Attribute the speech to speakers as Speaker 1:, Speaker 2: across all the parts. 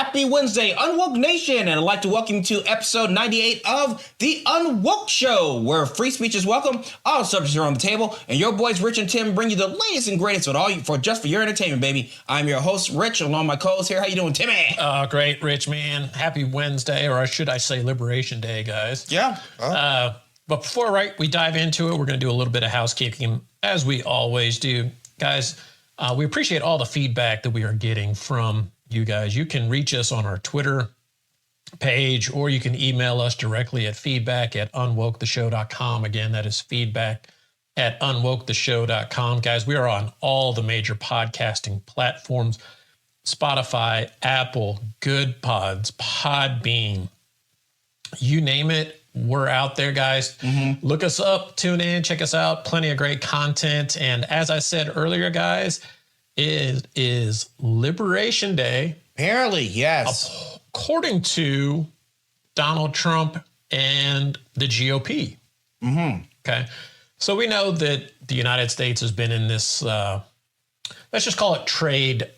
Speaker 1: Happy Wednesday, UnWoke Nation, and I'd like to welcome you to episode 98 of the UnWoke Show, where free speech is welcome, all subjects are on the table, and your boys Rich and Tim bring you the latest and greatest just for your entertainment, baby. I'm your host, Rich, along with my co-host here. How you doing, Timmy?
Speaker 2: Great, Rich, man. Happy Wednesday, or should I say Liberation Day, guys.
Speaker 1: Yeah.
Speaker 2: But before we dive into it, we're going to do a little bit of housekeeping, as we always do. Guys, we appreciate all the feedback that we are getting from you guys. You can reach us on our Twitter page, or you can email us directly at feedback@unwoketheshow.com. Again, that is feedback@unwoketheshow.com. Guys, we are on all the major podcasting platforms: Spotify, Apple, Good Pods, Podbean, you name it. We're out there, guys. Look us up, tune in, check us out. Plenty of great content. And as I said earlier, guys, it is Liberation Day.
Speaker 1: Apparently, yes.
Speaker 2: According to Donald Trump and the GOP. Okay. So we know that the United States has been in this, let's just call it trade,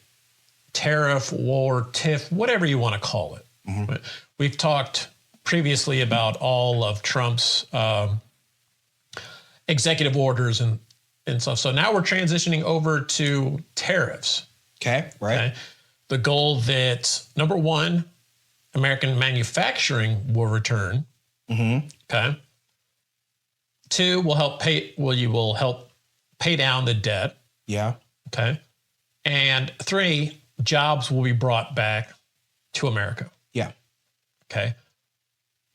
Speaker 2: tariff, war, tiff, whatever you want to call it. But we've talked previously about all of Trump's executive orders and stuff. So now we're transitioning over to tariffs.
Speaker 1: Okay, right.
Speaker 2: Okay? The goal that, number one, American manufacturing will return. Okay. Two, you will help pay down the debt.
Speaker 1: Yeah.
Speaker 2: Okay. And three, jobs will be brought back to America.
Speaker 1: Yeah.
Speaker 2: Okay.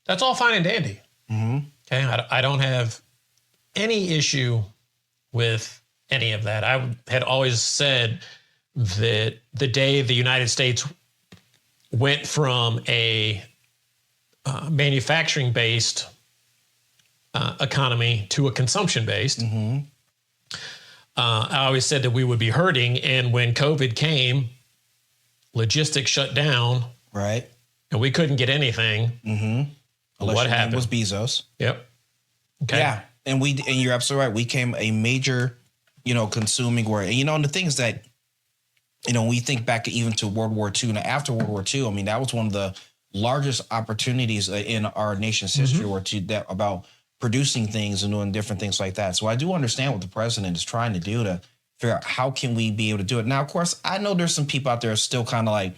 Speaker 2: That's all fine and dandy. Okay. I don't have any issue with any of that. I had always said that the day the United States went from a manufacturing-based economy to a consumption-based, I always said that we would be hurting. And when COVID came, logistics shut down.
Speaker 1: Right.
Speaker 2: And we couldn't get anything. What happened?
Speaker 1: It was Bezos.
Speaker 2: Yep. Okay.
Speaker 1: Yeah. And you're absolutely right. We came a major, consuming world. And, the things that, we think back even to World War II and after World War II, I mean, that was one of the largest opportunities in our nation's history about producing things and doing different things like that. So I do understand what the president is trying to do to figure out how can we be able to do it. Now, of course, I know there's some people out there still kind of like,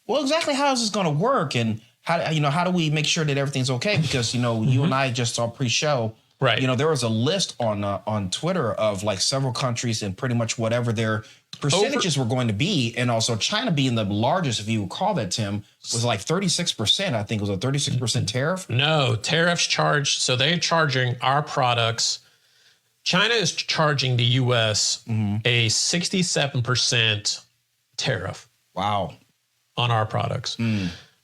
Speaker 1: well, exactly how is this going to work? And how do we make sure that everything's okay? Because, you and I just saw pre-show.
Speaker 2: Right.
Speaker 1: There was a list on Twitter of like several countries and pretty much whatever their percentages were going to be. And also China being the largest, if you recall that, Tim, was like 36%. I think it was a 36% tariff.
Speaker 2: No, tariffs charged. So they're charging our products. China is charging the U.S. a 67% tariff.
Speaker 1: Wow.
Speaker 2: On our products.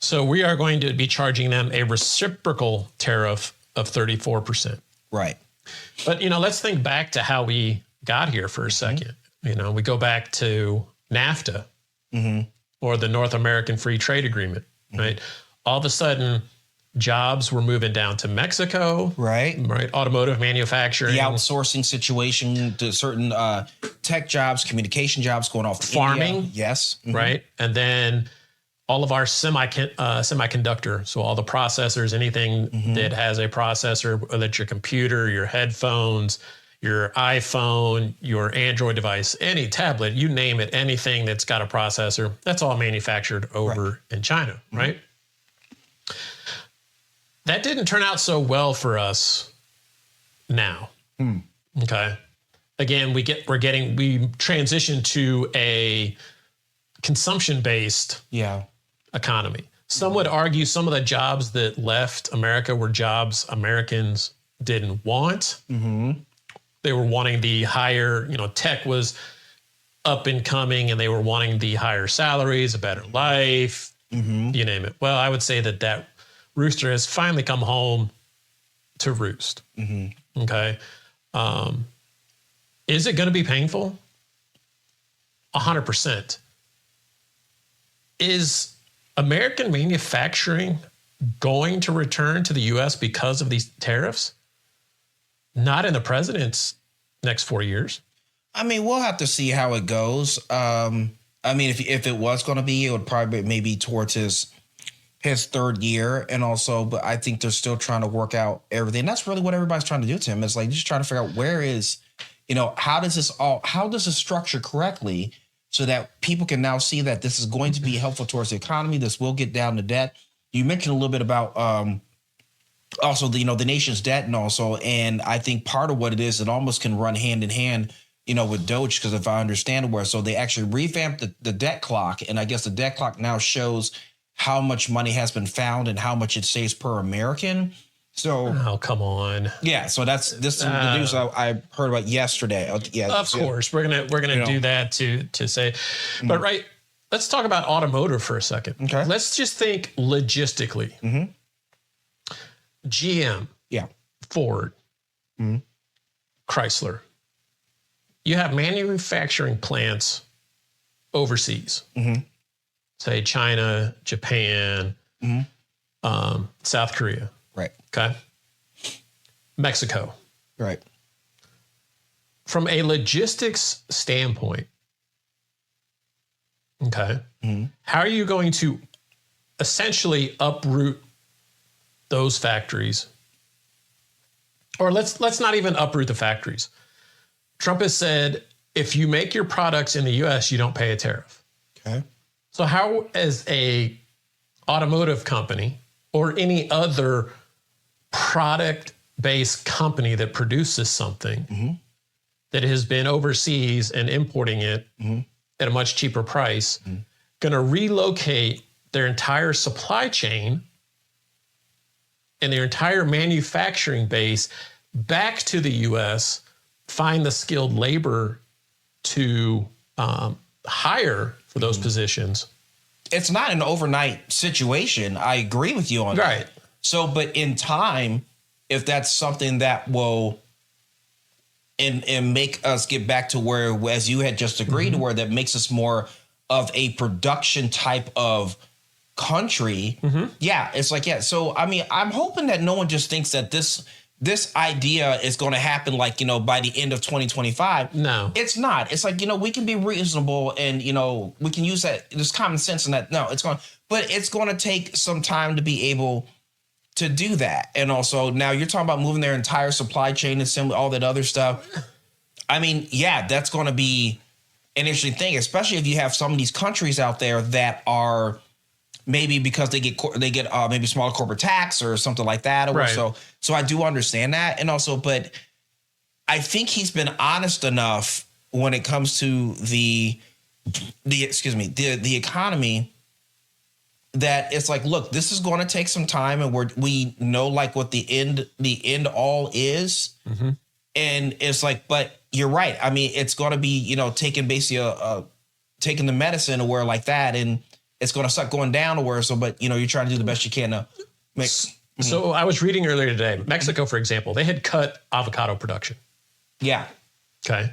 Speaker 2: So we are going to be charging them a reciprocal tariff of 34%.
Speaker 1: Right.
Speaker 2: But, let's think back to how we got here for a second. We go back to NAFTA or the North American Free Trade Agreement, right? All of a sudden, jobs were moving down to Mexico.
Speaker 1: Right.
Speaker 2: Automotive manufacturing.
Speaker 1: The outsourcing situation to certain tech jobs, communication jobs going off to
Speaker 2: farming.
Speaker 1: India. Yes.
Speaker 2: Right. And then all of our semiconductor, so all the processors, anything that has a processor, whether it's your computer, your headphones, your iPhone, your Android device, any tablet, you name it, anything that's got a processor, that's all manufactured over in China, right? That didn't turn out so well for us now. Okay. Again, we transition to a consumption-based economy. Some would argue some of the jobs that left America were jobs Americans didn't want. They were wanting the higher, tech was up and coming and they were wanting the higher salaries, a better life, you name it. Well, I would say that rooster has finally come home to roost. Okay. Is it going to be painful? 100%. Is American manufacturing going to return to the U.S. because of these tariffs? Not in the president's next 4 years.
Speaker 1: I mean, we'll have to see how it goes. I mean, if it was going to be, it would probably maybe towards his third year, and also, but I think they're still trying to work out everything. That's really what everybody's trying to do to him. It's like just trying to figure out where is, how does this structure correctly so that people can now see that this is going to be helpful towards the economy. This will get down to debt. You mentioned a little bit about also the nation's debt, and I think part of what it is, it almost can run hand in hand, with Doge, because if I understand it, so they actually revamped the debt clock, and I guess the debt clock now shows how much money has been found and how much it saves per American. So,
Speaker 2: oh, come on.
Speaker 1: Yeah, so this is the news I heard about yesterday. Yeah,
Speaker 2: of course, we're gonna do that to say, but right. Let's talk about automotive for a second.
Speaker 1: Okay.
Speaker 2: Let's just think logistically.
Speaker 1: Mm-hmm.
Speaker 2: GM,
Speaker 1: yeah,
Speaker 2: Ford, Chrysler. You have manufacturing plants overseas.
Speaker 1: Mm-hmm.
Speaker 2: Say China, Japan, South Korea.
Speaker 1: Right.
Speaker 2: Okay. Mexico.
Speaker 1: Right.
Speaker 2: From a logistics standpoint, okay, how are you going to essentially uproot those factories? Or let's not even uproot the factories. Trump has said, if you make your products in the US, you don't pay a tariff.
Speaker 1: Okay.
Speaker 2: So how, as a automotive company or any other product-based company that produces something that has been overseas and importing it at a much cheaper price, going to relocate their entire supply chain and their entire manufacturing base back to the U.S., find the skilled labor to hire for those positions?
Speaker 1: It's not an overnight situation. I agree with you on that.
Speaker 2: Right.
Speaker 1: So, but in time, if that's something that will and make us get back to where, as you had just agreed to, where that makes us more of a production type of country. Yeah, it's like, yeah. So, I mean, I'm hoping that no one just thinks that this idea is going to happen like, by the end of 2025.
Speaker 2: No.
Speaker 1: It's not. It's like, we can be reasonable and, we can use that. There's common sense in that. No, but it's going to take some time to be able to do that. And also now you're talking about moving their entire supply chain, assembly, all that other stuff. I mean, yeah, that's going to be an interesting thing, especially if you have some of these countries out there that are maybe because they get maybe smaller corporate tax or something like that. Or
Speaker 2: right.
Speaker 1: So I do understand that. And also, but I think he's been honest enough when it comes to the economy, that it's like, look, this is going to take some time, and we know like what the end all is. And it's like, but you're right. I mean, it's going to be, taking basically taking the medicine aware like that, and it's going to start going down to where. So, but you're trying to do the best you can to make.
Speaker 2: So I was reading earlier today, Mexico, for example, they had cut avocado production.
Speaker 1: Yeah.
Speaker 2: Okay.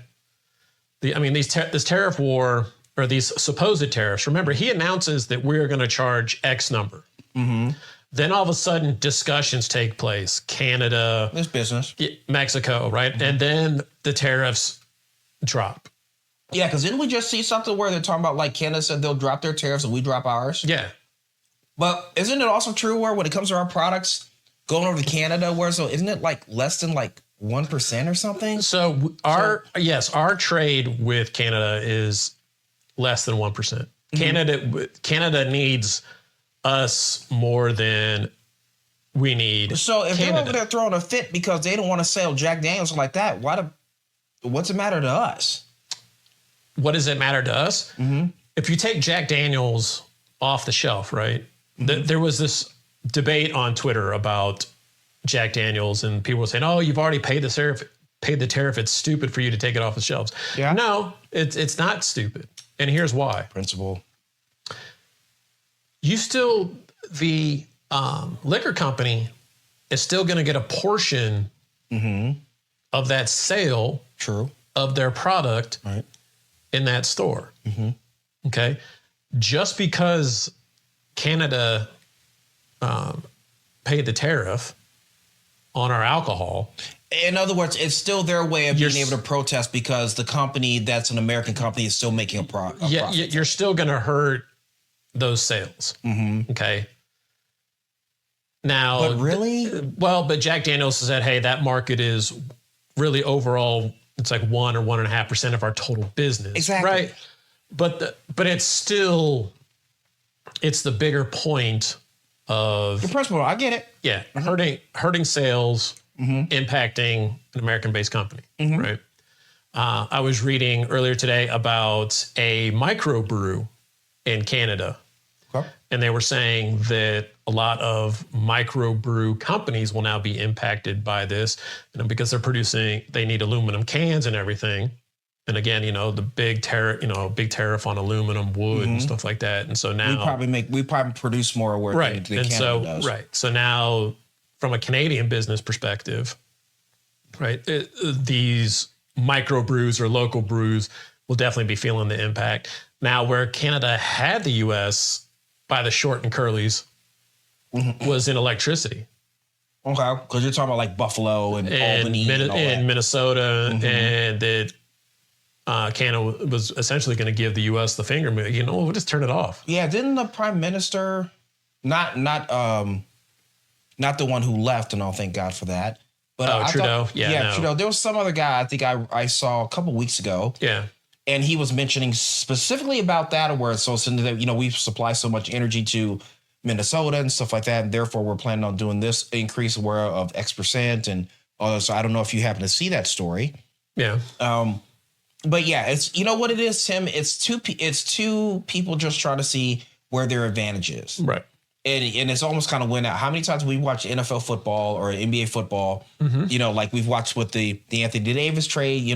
Speaker 2: This tariff war, or these supposed tariffs, remember, he announces that we're going to charge X number. Then all of a sudden discussions take place. Canada.
Speaker 1: It's business.
Speaker 2: Mexico, right? And then the tariffs drop.
Speaker 1: Yeah, because didn't we just see something where they're talking about like Canada said they'll drop their tariffs and we drop ours?
Speaker 2: Yeah.
Speaker 1: But isn't it also true where when it comes to our products going over to Canada, isn't it like less than like 1% or something?
Speaker 2: So our trade with Canada is less than 1%. Canada needs us more than we need.
Speaker 1: So if
Speaker 2: Canada.
Speaker 1: they're over there throwing a fit because they don't want to sell Jack Daniels like that, what's it matter to us?
Speaker 2: What does it matter to us? If you take Jack Daniels off the shelf, right? There was this debate on Twitter about Jack Daniels, and people were saying, "Oh, you've already paid the tariff. It's stupid for you to take it off the shelves."
Speaker 1: Yeah.
Speaker 2: No, it's not stupid, and here's why.
Speaker 1: Principle.
Speaker 2: The liquor company is still going to get a portion of that sale.
Speaker 1: True.
Speaker 2: Of their product.
Speaker 1: Right.
Speaker 2: In that store. Okay. Just because Canada paid the tariff on our alcohol.
Speaker 1: In other words, it's still their way of being able to protest because the company that's an American company is still making a profit.
Speaker 2: You're still going to hurt those sales.
Speaker 1: Mm-hmm.
Speaker 2: Okay. Now,
Speaker 1: but really?
Speaker 2: But Jack Daniels said, hey, that market is really overall, it's like 1 or 1.5% of our total business.
Speaker 1: Exactly.
Speaker 2: Right. But it's still, it's the bigger point of
Speaker 1: the principle. I get it.
Speaker 2: Yeah. Hurting sales, impacting an American-based company.
Speaker 1: Mm-hmm.
Speaker 2: Right. I was reading earlier today about a microbrew in Canada.
Speaker 1: Okay.
Speaker 2: And they were saying that a lot of microbrew companies will now be impacted by this, because they need aluminum cans and everything. And again, the big tariff on aluminum, wood, and stuff like that. And so now
Speaker 1: we probably produce more work
Speaker 2: than Canada does. Right. So now, from a Canadian business perspective, right, these microbrews or local brews will definitely be feeling the impact. Now, where Canada had the U.S. by the short and curlies was in electricity.
Speaker 1: Okay, because you're talking about like Buffalo and Albany
Speaker 2: and Minnesota, and that Canada was essentially going to give the U.S. the finger. We'll just turn it off.
Speaker 1: Yeah, didn't the Prime Minister, not the one who left, and I'll thank God for that. But
Speaker 2: Trudeau.
Speaker 1: Trudeau. There was some other guy I think I saw a couple weeks ago.
Speaker 2: Yeah.
Speaker 1: And he was mentioning specifically about that, where it's we supply so much energy to Minnesota and stuff like that, and therefore we're planning on doing this increase of X%. And so I don't know if you happen to see that story.
Speaker 2: Yeah.
Speaker 1: But yeah, it's what it is, Tim. It's two people just trying to see where their advantage is.
Speaker 2: Right.
Speaker 1: And it's almost kind of went out. How many times we watch NFL football or NBA football? Like we've watched with the Anthony Davis trade.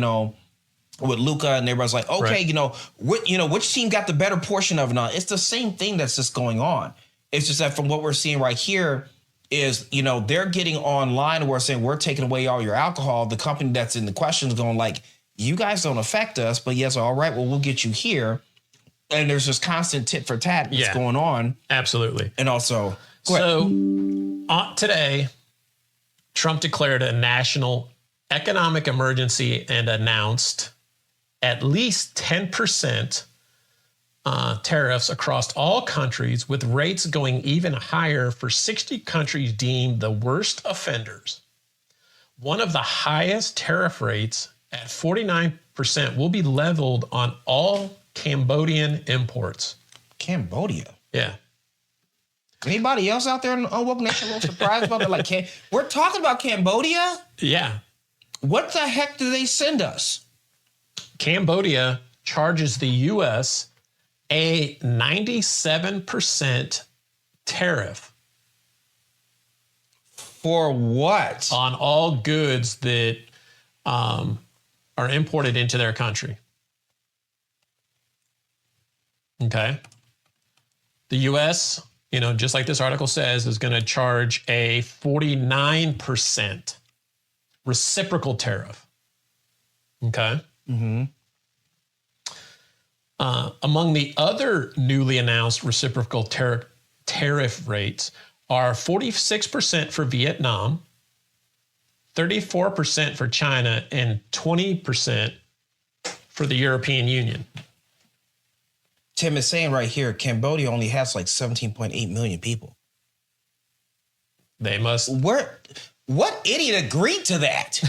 Speaker 1: With Luka, and everybody's like, okay, right. Which team got the better portion of it? It's the same thing that's just going on. It's just that from what we're seeing right here is, they're getting online where saying we're taking away all your alcohol. The company that's in the question is going like, you guys don't affect us, but yes, all right, well, we'll get you here. And there's this constant tit for tat that's going on.
Speaker 2: Absolutely.
Speaker 1: And also,
Speaker 2: today, Trump declared a national economic emergency and announced at least 10% tariffs across all countries, with rates going even higher for 60 countries deemed the worst offenders. One of the highest tariff rates at 49% will be leveled on all Cambodian imports.
Speaker 1: Cambodia?
Speaker 2: Yeah.
Speaker 1: Anybody else out there in UnWoke Nation a little surprised about that? Like, we're talking about Cambodia?
Speaker 2: Yeah.
Speaker 1: What the heck do they send us?
Speaker 2: Cambodia charges the U.S. a 97% tariff.
Speaker 1: For what?
Speaker 2: On all goods that are imported into their country. Okay. The U.S., just like this article says, is going to charge a 49% reciprocal tariff. Okay.
Speaker 1: Mm-hmm.
Speaker 2: Among the other newly announced reciprocal tariff rates are 46% for Vietnam, 34% for China, and 20% for the European Union.
Speaker 1: Tim is saying right here, Cambodia only has like 17.8 million people.
Speaker 2: They must.
Speaker 1: What idiot agreed to that?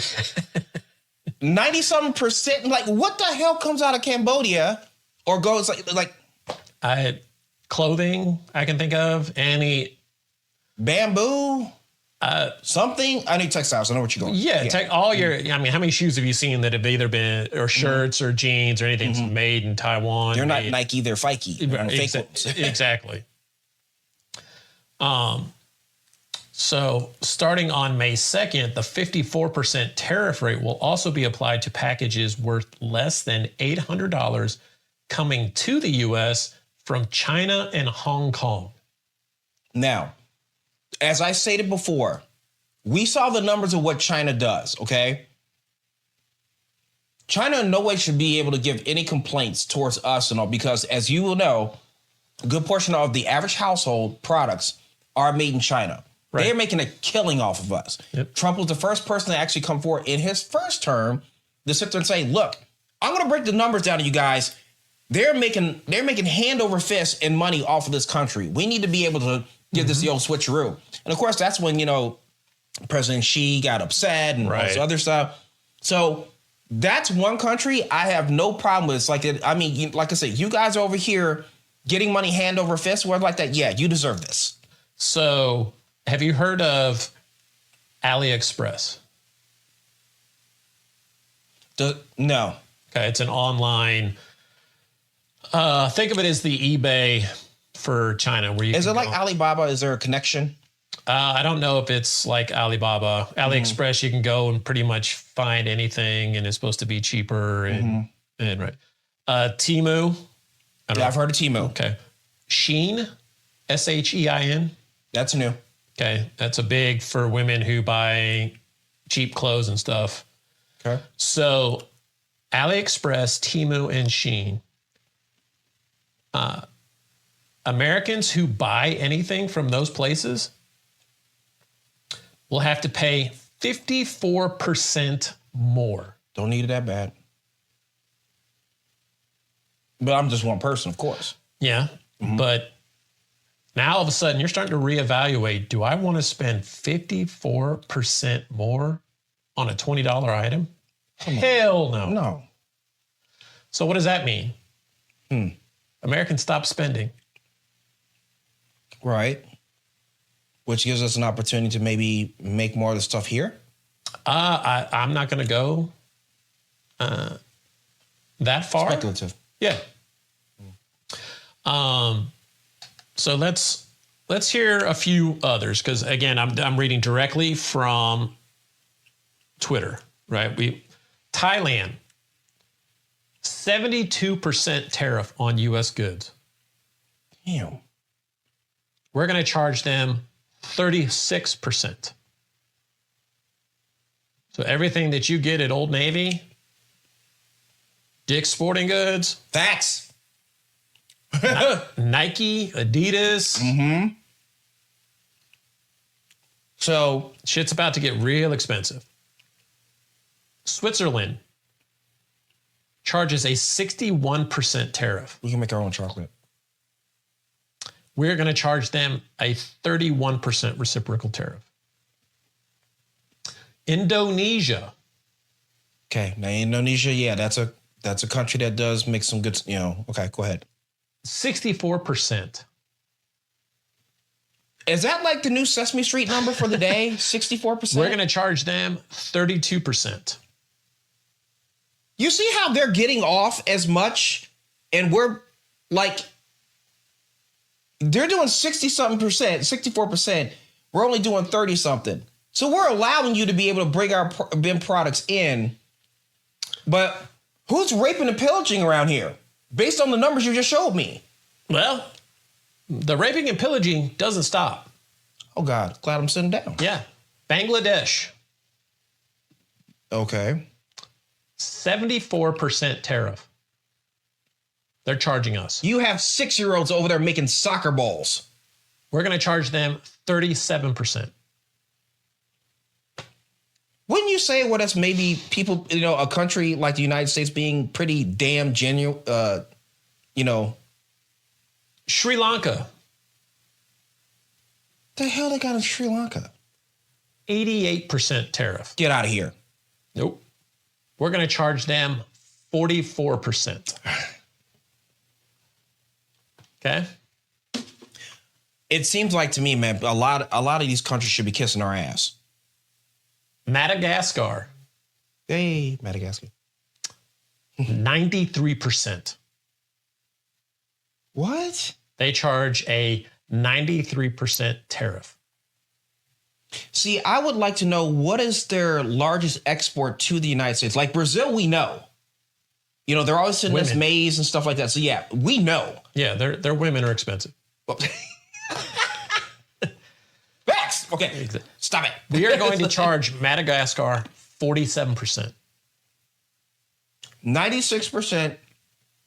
Speaker 1: 90-something%. Like, what the hell comes out of Cambodia or goes like
Speaker 2: clothing I can think of, any
Speaker 1: bamboo, something. I need textiles. I know what you're going.
Speaker 2: Yeah, all your. How many shoes have you seen that have either been or shirts or jeans or anything that's made in Taiwan?
Speaker 1: They're not Nike. They're Fike.
Speaker 2: Exactly. So starting on May 2nd, the 54% tariff rate will also be applied to packages worth less than $800 coming to the U.S. from China and Hong Kong.
Speaker 1: Now, as I stated before, we saw the numbers of what China does, okay? China in no way should be able to give any complaints towards us and all, because as you will know, a good portion of the average household products are made in China.
Speaker 2: Right.
Speaker 1: They're making a killing off of us.
Speaker 2: Yep.
Speaker 1: Trump was the first person to actually come forward in his first term to sit there and say, look, I'm going to break the numbers down to you guys. They're making hand over fist in money off of this country. We need to be able to give this the old switcheroo. And of course, that's when, President Xi got upset and all this other stuff. So that's one country I have no problem with. It's like, like I said, you guys over here getting money hand over fist, whatever like that. Yeah, you deserve this.
Speaker 2: So have you heard of AliExpress?
Speaker 1: No.
Speaker 2: Okay, it's an online. Think of it as the eBay for China. Where you
Speaker 1: is it like Alibaba? Is there a connection?
Speaker 2: I don't know if it's like Alibaba. AliExpress, you can go and pretty much find anything, and it's supposed to be cheaper. And right. Temu.
Speaker 1: I've heard of Temu.
Speaker 2: Okay. Shein, Shein.
Speaker 1: That's new.
Speaker 2: Okay, that's a big for women who buy cheap clothes and stuff.
Speaker 1: Okay.
Speaker 2: So AliExpress, Temu, and Shein. Americans who buy anything from those places will have to pay 54% more.
Speaker 1: Don't need it that bad. But I'm just one person, of course.
Speaker 2: Yeah, but now all of a sudden you're starting to reevaluate, do I want to spend 54% more on a $20 item? Hell no.
Speaker 1: No.
Speaker 2: So what does that mean? Americans stop spending.
Speaker 1: Right. Which gives us an opportunity to maybe make more of the stuff here.
Speaker 2: I'm not going to go that far.
Speaker 1: Speculative.
Speaker 2: Yeah. So let's hear a few others, because again, I'm reading directly from Twitter. Right. Thailand, 72% tariff on U.S. goods.
Speaker 1: Damn.
Speaker 2: We're going to charge them 36%. So everything that you get at Old Navy, Dick's Sporting Goods,
Speaker 1: Facts.
Speaker 2: Nike, Adidas.
Speaker 1: So
Speaker 2: Shit's about to get real expensive. Switzerland charges a 61% tariff.
Speaker 1: we can make our own chocolate.
Speaker 2: We're going to charge them a 31% reciprocal tariff. Indonesia.
Speaker 1: Okay. Now Indonesia, yeah, that's a country that does make some good, okay, go ahead.
Speaker 2: 64%.
Speaker 1: Is that like the new Sesame Street number for the day? 64%?
Speaker 2: We're going to charge them 32%.
Speaker 1: You see how they're getting off as much and we're like, they're doing 60-something%, 64%. We're only doing 30-something. So we're allowing you to be able to bring our BIM products in. But who's raping and pillaging around here? Based on the numbers you just showed me.
Speaker 2: Well, the raping and pillaging doesn't stop.
Speaker 1: Oh, God. Glad I'm sitting down.
Speaker 2: Yeah. Bangladesh,
Speaker 1: Okay.
Speaker 2: 74% tariff. They're charging us.
Speaker 1: You have 6-year-olds over there making soccer balls.
Speaker 2: We're going to charge them 37%.
Speaker 1: Wouldn't you say, well, that's maybe people, a country like the United States being pretty damn genuine,
Speaker 2: Sri Lanka,
Speaker 1: the hell they got in Sri Lanka?
Speaker 2: 88% tariff.
Speaker 1: Get out of here.
Speaker 2: Nope. We're going to charge them 44%. Okay.
Speaker 1: It seems like to me, man, a lot of these countries should be kissing our ass.
Speaker 2: Madagascar,
Speaker 1: Hey, Madagascar.
Speaker 2: 93%.
Speaker 1: What?
Speaker 2: They charge a 93% tariff.
Speaker 1: See, I would like to know what is their largest export to the United States. Like Brazil, we know. They're always sending us maize and stuff like that. So yeah, we know.
Speaker 2: Yeah, their women are expensive.
Speaker 1: Facts. Okay, stop it.
Speaker 2: We are going to charge Madagascar 47%.
Speaker 1: 96%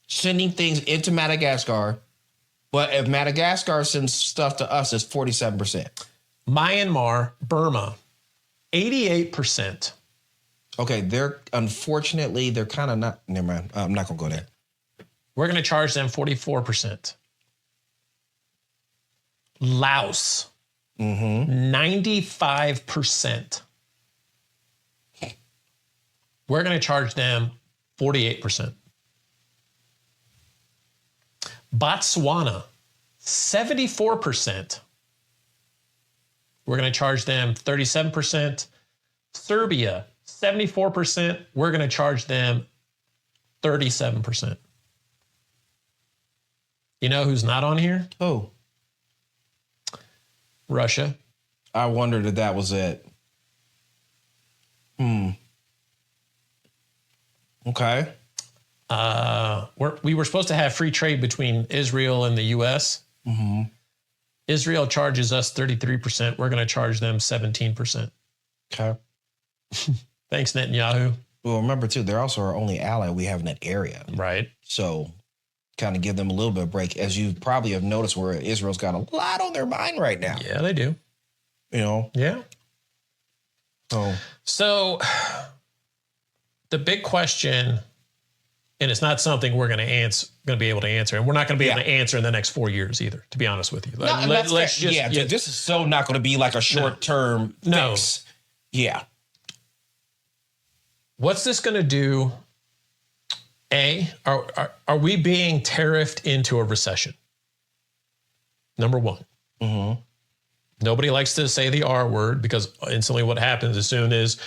Speaker 1: sending things into Madagascar, but if Madagascar sends stuff to us, it's 47%.
Speaker 2: Myanmar, Burma, 88%.
Speaker 1: Okay, they're kind of not. Never mind. I'm not gonna go there.
Speaker 2: We're going to charge them 44%. Laos, 95%. We're going to charge them 48%. Botswana, 74%. We're going to charge them 37%. Serbia, 74%. We're going to charge them 37%. You know who's not on here?
Speaker 1: Oh,
Speaker 2: Russia.
Speaker 1: I wondered if that was it. Okay.
Speaker 2: We were supposed to have free trade between Israel and the U.S. Israel charges us 33%. We're going to charge them 17%.
Speaker 1: Okay.
Speaker 2: Thanks, Netanyahu.
Speaker 1: Well, remember, too, they're also our only ally we have in that area.
Speaker 2: Right.
Speaker 1: So kind of give them a little bit of break, as you probably have noticed where Israel's got a lot on their mind right now.
Speaker 2: Yeah, they do.
Speaker 1: You know?
Speaker 2: Yeah.
Speaker 1: So
Speaker 2: the big question, and it's not something we're going to be able to answer, and we're not going to be able to answer in the next 4 years either, to be honest with you.
Speaker 1: This is so not going to be like a short-term fix. Yeah.
Speaker 2: What's this going to do? Are we being tariffed into a recession? Number one. Nobody likes to say the R word, because instantly what happens as soon as,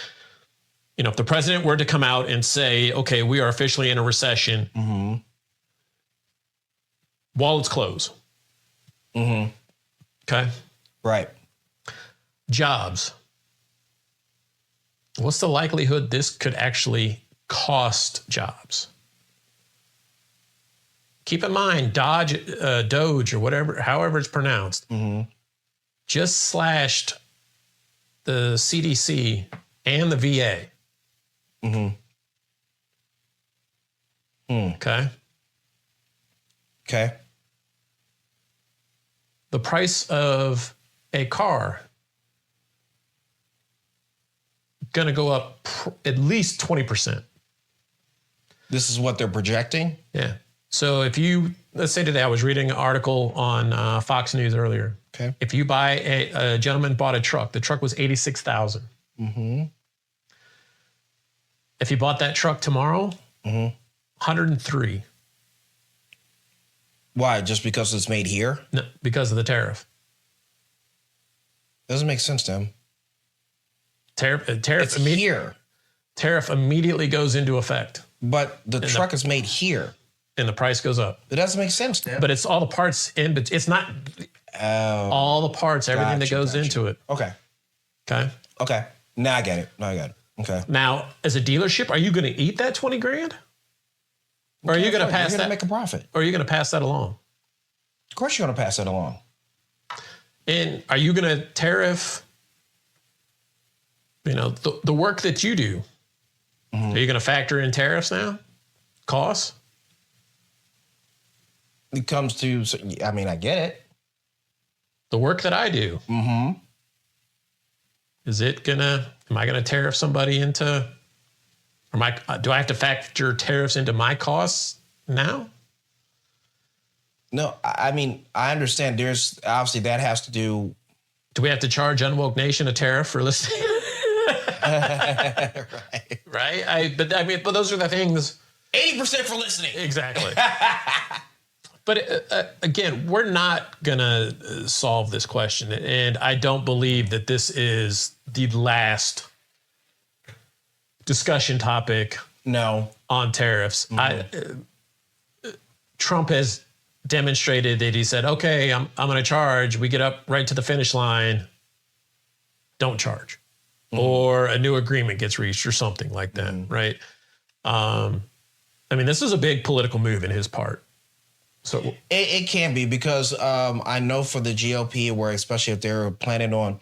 Speaker 2: if the president were to come out and say, okay, we are officially in a recession, wallets close. Okay.
Speaker 1: Right.
Speaker 2: Jobs. What's the likelihood this could actually cost jobs? Keep in mind, Doge or whatever, however it's pronounced, just slashed the CDC and the VA. Okay.
Speaker 1: Okay.
Speaker 2: The price of a car going to go up at least 20%.
Speaker 1: This is what they're projecting?
Speaker 2: Yeah. So let's say today I was reading an article on Fox News earlier.
Speaker 1: Okay.
Speaker 2: If you buy a gentleman bought a truck, the truck was $86,000. If you bought that truck tomorrow, $103,000.
Speaker 1: Why? Just because it's made here?
Speaker 2: No, because of the tariff.
Speaker 1: Doesn't make sense to him.
Speaker 2: Tariff
Speaker 1: here.
Speaker 2: Tariff immediately goes into effect.
Speaker 1: But the truck is made here.
Speaker 2: And the price goes up.
Speaker 1: It doesn't make sense, Dan.
Speaker 2: But it's all the parts but it's not all the parts, everything that goes into it.
Speaker 1: Okay.
Speaker 2: Okay.
Speaker 1: Now I get it. Okay.
Speaker 2: Now, as a dealership, are you going to eat that $20,000? Or are you going to pass that?
Speaker 1: You're going to make a profit.
Speaker 2: Or are you going to pass that along?
Speaker 1: Of course you're going to pass that along.
Speaker 2: And are you going to tariff, the work that you do? Are you going to factor in tariffs now? Costs?
Speaker 1: It comes to, I get it.
Speaker 2: The work that I do. Am I going to tariff somebody into, do I have to factor tariffs into my costs now?
Speaker 1: No, I understand there's, obviously that has to do.
Speaker 2: Do we have to charge UnWoke Nation a tariff for listening? Right? But those are the things.
Speaker 1: 80% for listening.
Speaker 2: Exactly. But again, we're not going to solve this question. And I don't believe that this is the last discussion topic on tariffs. Trump has demonstrated that he said, okay, I'm going to charge. We get up right to the finish line. Don't charge. Or a new agreement gets reached or something like that, right? This is a big political move in his part. So
Speaker 1: it can be, because I know for the GOP, where especially if they're planning on,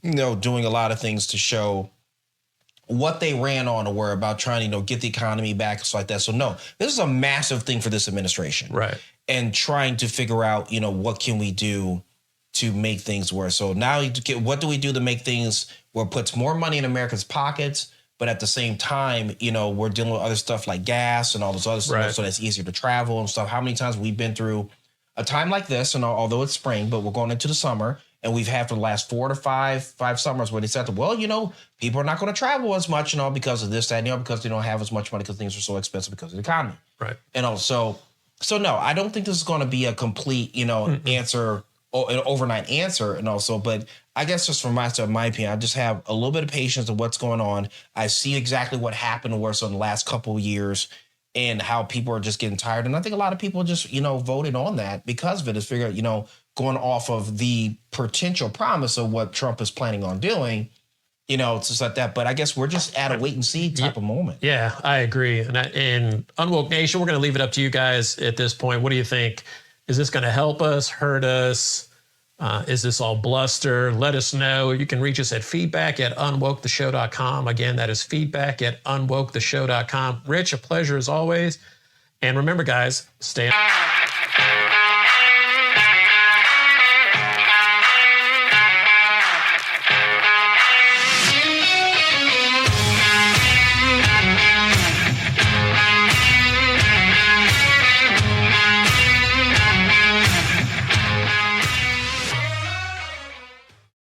Speaker 1: doing a lot of things to show what they ran on, or were about trying to get the economy back, stuff like that. So no, this is a massive thing for this administration,
Speaker 2: right?
Speaker 1: And trying to figure out what can we do to make things worse. So now what do we do to make things where it puts more money in Americans' pockets, but at the same time, we're dealing with other stuff like gas and all this other stuff, so that's easier to travel and stuff. How many times we've been through a time like this, and although it's spring, but we're going into the summer, and we've had for the last 4 to 5 summers where they said, well, people are not going to travel as much, because of this, that, because they don't have as much money because things are so expensive because of the economy.
Speaker 2: Right.
Speaker 1: And also, so no, I don't think this is going to be a complete, answer, an overnight answer. And also, but I guess just from my opinion, I just have a little bit of patience of what's going on. I see exactly what happened worse in the last couple of years and how people are just getting tired. And I think a lot of people just, voted on that because of it is figured, going off of the potential promise of what Trump is planning on doing, it's just like that. But I guess we're just at a wait and see type of moment.
Speaker 2: Yeah, I agree. And UnWoke Nation, we're going to leave it up to you guys at this point. What do you think? Is this going to help us, hurt us? Is this all bluster? Let us know. You can reach us at feedback@unwoketheshow.com. Again, that is feedback@unwoketheshow.com. Rich, a pleasure as always. And remember, guys, stay on.